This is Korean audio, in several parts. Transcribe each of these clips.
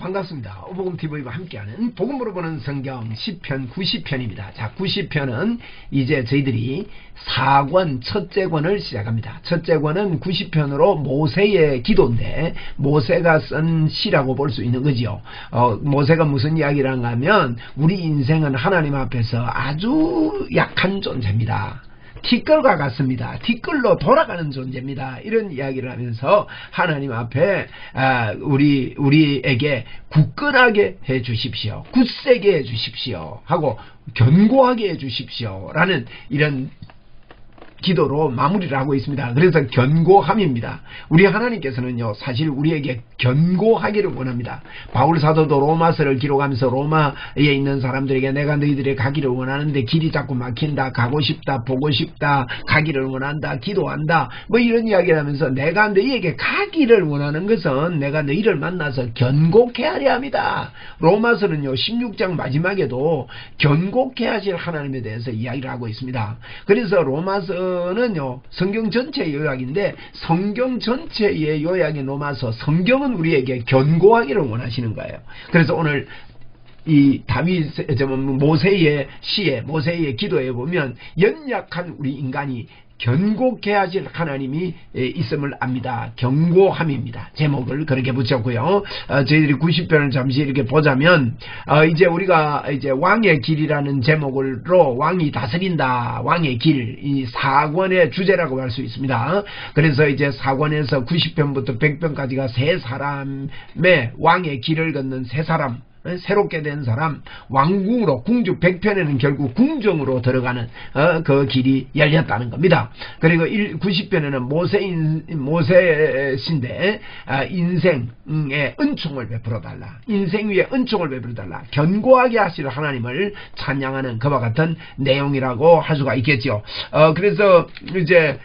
반갑습니다. 오복음TV와 함께하는 복음으로 보는 성경 10편 90편입니다. 자, 90편은 이제 저희들이 4권 첫째 권을 시작합니다. 첫째 권은 90편으로 모세의 기도인데 모세가 쓴 시라고 볼 수 있는 거지요. 모세가 무슨 이야기를 한가 하면 우리 인생은 하나님 앞에서 아주 약한 존재입니다. 티끌과 같습니다. 티끌로 돌아가는 존재입니다. 이런 이야기를 하면서 하나님 앞에 우리에게 굳건하게 해 주십시오. 굳세게 해 주십시오. 하고 견고하게 해 주십시오. 라는 이런 기도로 마무리를 하고 있습니다. 그래서 견고함입니다. 우리 하나님께서는요, 사실 우리에게 견고하기를 원합니다. 바울 사도도 로마서를 기록하면서 로마에 있는 사람들에게 내가 너희들이 가기를 원하는데 길이 자꾸 막힌다, 가고 싶다, 보고 싶다, 가기를 원한다, 기도한다, 뭐 이런 이야기를 하면서 내가 너희에게 가기를 원하는 것은 내가 너희를 만나서 견고케 하려 합니다. 로마서는요 16장 마지막에도 견고케 하실 하나님에 대해서 이야기를 하고 있습니다. 그래서 로마서는요 성경 전체의 요약인데 성경 전체의 요약인 로마서, 성경은 우리에게 견고하기를 원하시는 거예요. 그래서 오늘 이 모세의 시에, 모세의 기도에 보면 연약한 우리 인간이 견고케 하실 하나님이 있음을 압니다. 견고함입니다. 제목을 그렇게 붙였고요. 저희들이 90편을 잠시 이렇게 보자면 이제 우리가 이제 왕의 길이라는 제목으로 왕이 다스린다, 왕의 길, 이 4권의 주제라고 할 수 있습니다. 그래서 이제 4권에서 90편부터 100편까지가 세 사람의 왕의 길을 걷는 세 사람, 새롭게 된 사람, 왕궁으로, 궁주 100편에는 결국 궁정으로 들어가는 그 길이 열렸다는 겁니다. 그리고 90편에는 모세신데 인생에 은총을 베풀어달라, 인생 위에 은총을 베풀어달라, 견고하게 하실 하나님을 찬양하는 그와 같은 내용이라고 할 수가 있겠죠. 그래서 이제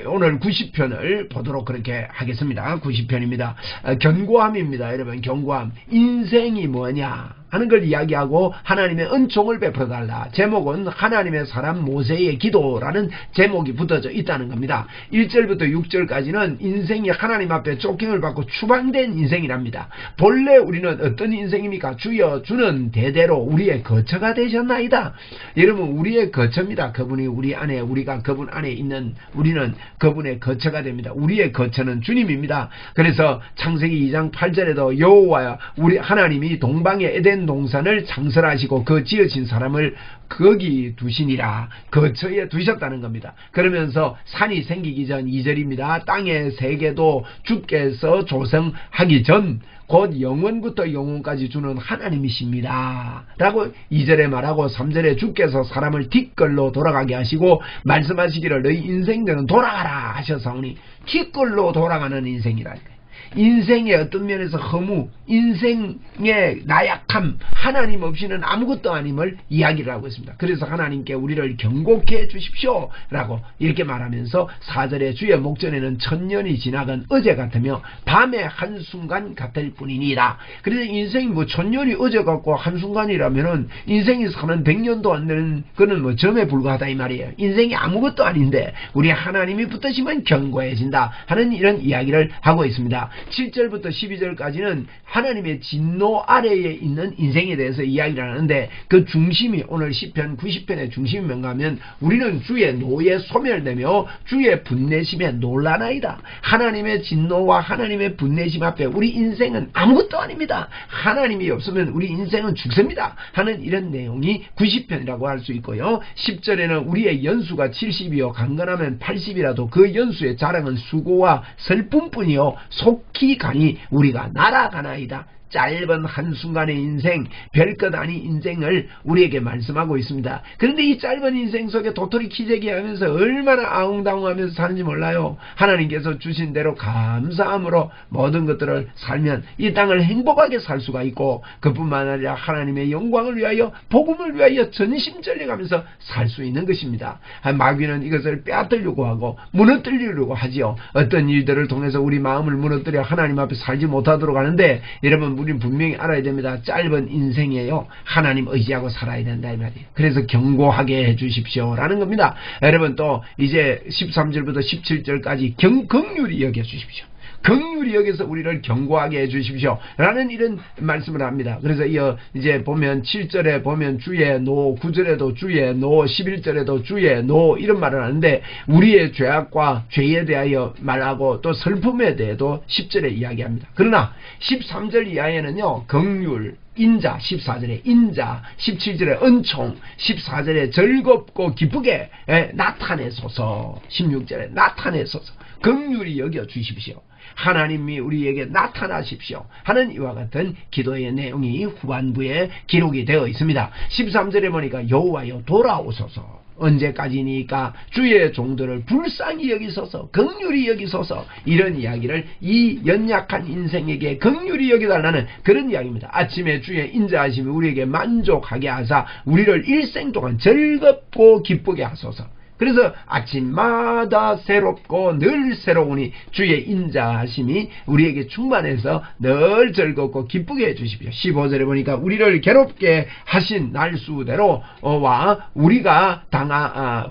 오늘 90편을 보도록 그렇게 하겠습니다. 90편입니다. 견고함입니다. 여러분, 견고함. 인생이 뭐냐 하는 걸 이야기하고 하나님의 은총을 베풀어달라. 제목은 하나님의 사람 모세의 기도라는 제목이 붙어져 있다는 겁니다. 1절부터 6절까지는 인생이 하나님 앞에 쫓김을 받고 추방된 인생이랍니다. 본래 우리는 어떤 인생입니까? 주여 주는 대대로 우리의 거처가 되셨나이다. 여러분, 우리의 거처입니다. 그분이 우리 안에, 우리가 그분 안에 있는 우리는 그분의 거처가 됩니다. 우리의 거처는 주님입니다. 그래서 창세기 2장 8절에도 여호와 우리 하나님이 동방의 에덴 동산을 창설하시고 그 지으신 사람을 거기 두시니라, 거처에 두셨다는 겁니다. 그러면서 산이 생기기 전 2절입니다. 땅의 세계도 주께서 조성하기 전 곧 영원부터 영원까지 주는 하나님이십니다 라고 2절에 말하고 3절에 주께서 사람을 뒷걸로 돌아가게 하시고 말씀하시기를 너희 인생들은 돌아가라 하셔서오니, 뒷걸로 돌아가는 인생이라니까요. 인생의 어떤 면에서 허무, 인생의 나약함, 하나님 없이는 아무것도 아님을 이야기를 하고 있습니다. 그래서 하나님께 우리를 견고케 해 주십시오 라고 이렇게 말하면서 4절에 주의 목전에는 천년이 지나간 어제 같으며 밤의 한순간 같을 뿐이니라. 그래서 인생이 뭐 천년이 어제 같고 한순간이라면은 인생이 사는 100년도 안 되는 그는 뭐 점에 불과하다 이 말이에요. 인생이 아무것도 아닌데 우리 하나님이 붙으시면 견고해진다 하는 이런 이야기를 하고 있습니다. 7절부터 12절까지는 하나님의 진노 아래에 있는 인생에 대해서 이야기를 하는데 그 중심이 오늘 10편 90편의 중심이 뭔가 하면 우리는 주의 노에 소멸되며 주의 분내심에 놀라나이다. 하나님의 진노와 하나님의 분내심 앞에 우리 인생은 아무것도 아닙니다. 하나님이 없으면 우리 인생은 죽습니다 하는 이런 내용이 90편이라고 할 수 있고요. 10절에는 우리의 연수가 70이요 강건하면 80이라도 그 연수의 자랑은 수고와 슬픔뿐이요 속히 가니 우리가 날아가나이다. 짧은 한순간의 인생, 별것 아닌 인생을 우리에게 말씀하고 있습니다. 그런데 이 짧은 인생 속에 도토리 키재기 하면서 얼마나 아웅다웅하면서 사는지 몰라요. 하나님께서 주신 대로 감사함으로 모든 것들을 살면 이 땅을 행복하게 살 수가 있고, 그뿐만 아니라 하나님의 영광을 위하여, 복음을 위하여 전심전력하면서 살 수 있는 것입니다. 마귀는 이것을 빼앗으려고 하고 무너뜨리려고 하지요. 어떤 일들을 통해서 우리 마음을 무너뜨려 하나님 앞에 살지 못하도록 하는데, 여러분 우리는 분명히 알아야 됩니다. 짧은 인생이에요. 하나님 의지하고 살아야 된다 이 말이에요. 그래서 견고하게 해주십시오 라는 겁니다. 여러분 또 이제 13절부터 17절까지 긍휼히 여겨주십시오. 긍휼히 여기서 우리를 견고하게 해주십시오. 라는 이런 말씀을 합니다. 그래서 이제 보면 7절에 보면 주의 노, 9절에도 주의 노, 11절에도 주의 노 이런 말을 하는데 우리의 죄악과 죄에 대하여 말하고 또 슬픔에 대해도 10절에 이야기합니다. 그러나 13절 이하에는요, 긍휼, 인자, 14절에 인자, 17절에 은총, 14절에 즐겁고 기쁘게 나타내소서, 16절에 나타내소서, 긍휼히 여겨 주십시오. 하나님이 우리에게 나타나십시오 하는 이와 같은 기도의 내용이 후반부에 기록이 되어 있습니다. 13절에 보니까 여호와여 돌아오소서, 언제까지니까 주의 종들을 불쌍히 여기소서, 긍휼히 여기소서, 이런 이야기를 이 연약한 인생에게 긍휼히 여기달라는 그런 이야기입니다. 아침에 주의 인자하심이 우리에게 만족하게 하사 우리를 일생 동안 즐겁고 기쁘게 하소서. 그래서 아침마다 새롭고 늘 새로우니 주의 인자하심이 우리에게 충만해서 늘 즐겁고 기쁘게 해주십시오. 15절에 보니까 우리를 괴롭게 하신 날수대로 와 우리가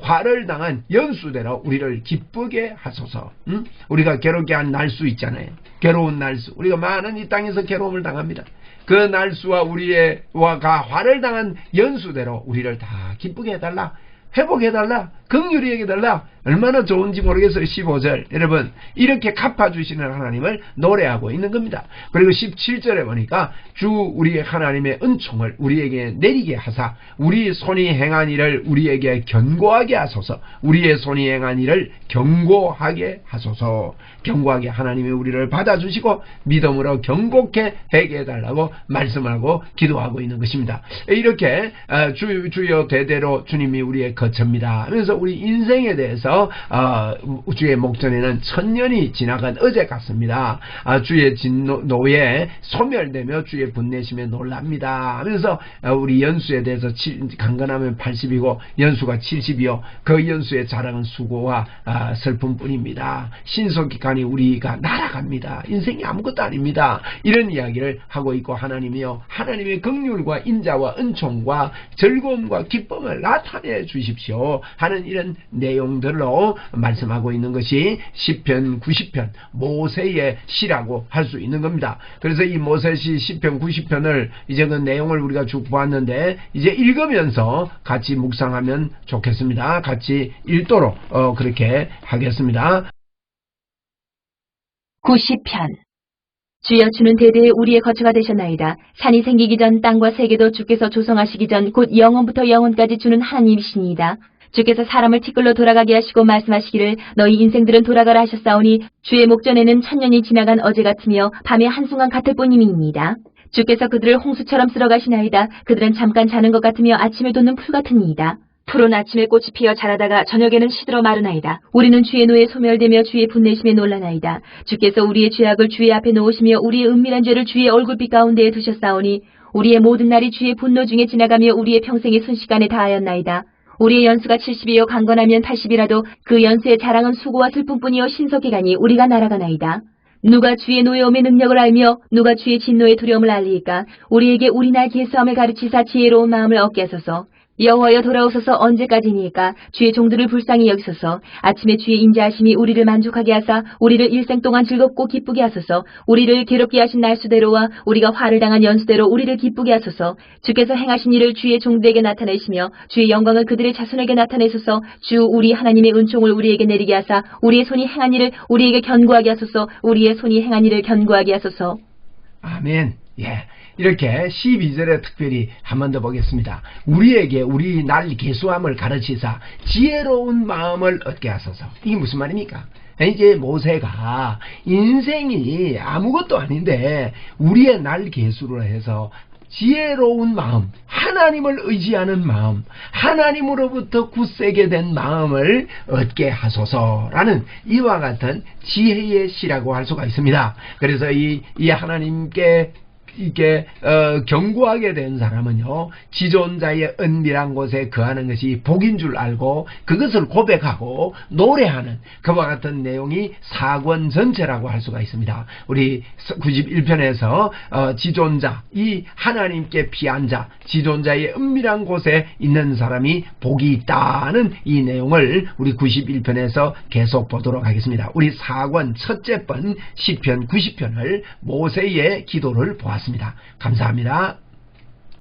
화를 당한 연수대로 우리를 기쁘게 하소서. 우리가 괴롭게 한 날수 있잖아요. 괴로운 날수. 우리가 많은 이 땅에서 괴로움을 당합니다. 그 날수와 우리가 화를 당한 연수대로 우리를 다 기쁘게 해달라, 회복해달라, 긍휼히 여겨달라. 얼마나 좋은지 모르겠어요. 15절 여러분, 이렇게 갚아주시는 하나님을 노래하고 있는 겁니다. 그리고 17절에 보니까 주 우리 하나님의 은총을 우리에게 내리게 하사 우리 손이 행한 일을 우리에게 견고하게 하소서. 우리의 손이 행한 일을 견고하게 하소서. 견고하게 하나님이 우리를 받아주시고 믿음으로 견고케 하게 해달라고 말씀하고 기도하고 있는 것입니다. 이렇게 주여 대대로 주님이 우리의 거처입니다 하면서 우리 인생에 대해서 주의 목전에는 1000년이 지나간 어제 같습니다. 주의 진노에 소멸되며 주의 분내심에 놀랍니다 하면서 우리 연수에 대해서 강건하면 80이고 연수가 70이요 그 연수의 자랑은 수고와 슬픔뿐입니다. 신속기간이 우리가 날아갑니다. 인생이 아무것도 아닙니다. 이런 이야기를 하고 있고, 하나님이요 하나님의 긍휼과 인자와 은총과 즐거움과 기쁨을 나타내 주십시오 하는 이런 내용들로 말씀하고 있는 것이 시편 90편 모세의 시라고 할 수 있는 겁니다. 그래서 이 모세시 시편 90편을 이제 그 내용을 우리가 쭉 보았는데 이제 읽으면서 같이 묵상하면 좋겠습니다. 같이 읽도록 그렇게 하겠습니다. 90편. 주여, 주는 대대에 우리의 거처가 되셨나이다. 산이 생기기 전 땅과 세계도 주께서 조성하시기 전 곧 영원부터 영원까지 주는 하나님이시니이다. 주께서 사람을 티끌로 돌아가게 하시고 말씀하시기를 너희 인생들은 돌아가라 하셨사오니 주의 목전에는 1000년이 지나간 어제 같으며 밤의 한순간 같을 뿐임이니이다. 주께서 그들을 홍수처럼 쓸어가시나이다. 그들은 잠깐 자는 것 같으며 아침에 돋는 풀 같으니이다. 풀은 아침에 꽃이 피어 자라다가 저녁에는 시들어 마르나이다. 우리는 주의 노에 소멸되며 주의 분내심에 놀라나이다. 주께서 우리의 죄악을 주의 앞에 놓으시며 우리의 은밀한 죄를 주의 얼굴빛 가운데에 두셨사오니 우리의 모든 날이 주의 분노 중에 지나가며 우리의 평생이 순식간에 다하였나이다. 우리의 연수가 70이요 강건하면 80이라도 그 연수의 자랑은 수고와 슬픔뿐이요 신속기간이 우리가 날아가나이다. 누가 주의 노여움의 능력을 알며 누가 주의 진노의 두려움을 알리이까? 우리에게 우리 날 계수함을 가르치사 지혜로운 마음을 얻게 하소서. 여호와여 돌아오소서. 언제까지니까? 주의 종들을 불쌍히 여기소서. 아침에 주의 인자하심이 우리를 만족하게 하사 우리를 일생 동안 즐겁고 기쁘게 하소서. 우리를 괴롭게 하신 날수대로와 우리가 화를 당한 연수대로 우리를 기쁘게 하소서. 주께서 행하신 일을 주의 종들에게 나타내시며 주의 영광을 그들의 자손에게 나타내소서. 주 우리 하나님의 은총을 우리에게 내리게 하사 우리의 손이 행한 일을 우리에게 견고하게 하소서. 우리의 손이 행한 일을 견고하게 하소서. 아멘. 예. 이렇게 12절에 특별히 한 번 더 보겠습니다. 우리에게 우리 날 계수함을 가르치사 지혜로운 마음을 얻게 하소서. 이게 무슨 말입니까? 이제 모세가 인생이 아무것도 아닌데 우리의 날 계수를 해서 지혜로운 마음, 하나님을 의지하는 마음, 하나님으로부터 굳세게 된 마음을 얻게 하소서라는 이와 같은 지혜의 시라고 할 수가 있습니다. 그래서 이 하나님께 이게 견고하게 된 사람은요, 지존자의 은밀한 곳에 거하는 것이 복인 줄 알고 그것을 고백하고 노래하는 그와 같은 내용이 사권 전체라고 할 수가 있습니다. 우리 91편에서 지존자, 이 하나님께 피한 자, 지존자의 은밀한 곳에 있는 사람이 복이 있다는 이 내용을 우리 91편에서 계속 보도록 하겠습니다. 우리 사권 첫째 번 시편 90편을 모세의 기도를 보았습니다. 감사합니다.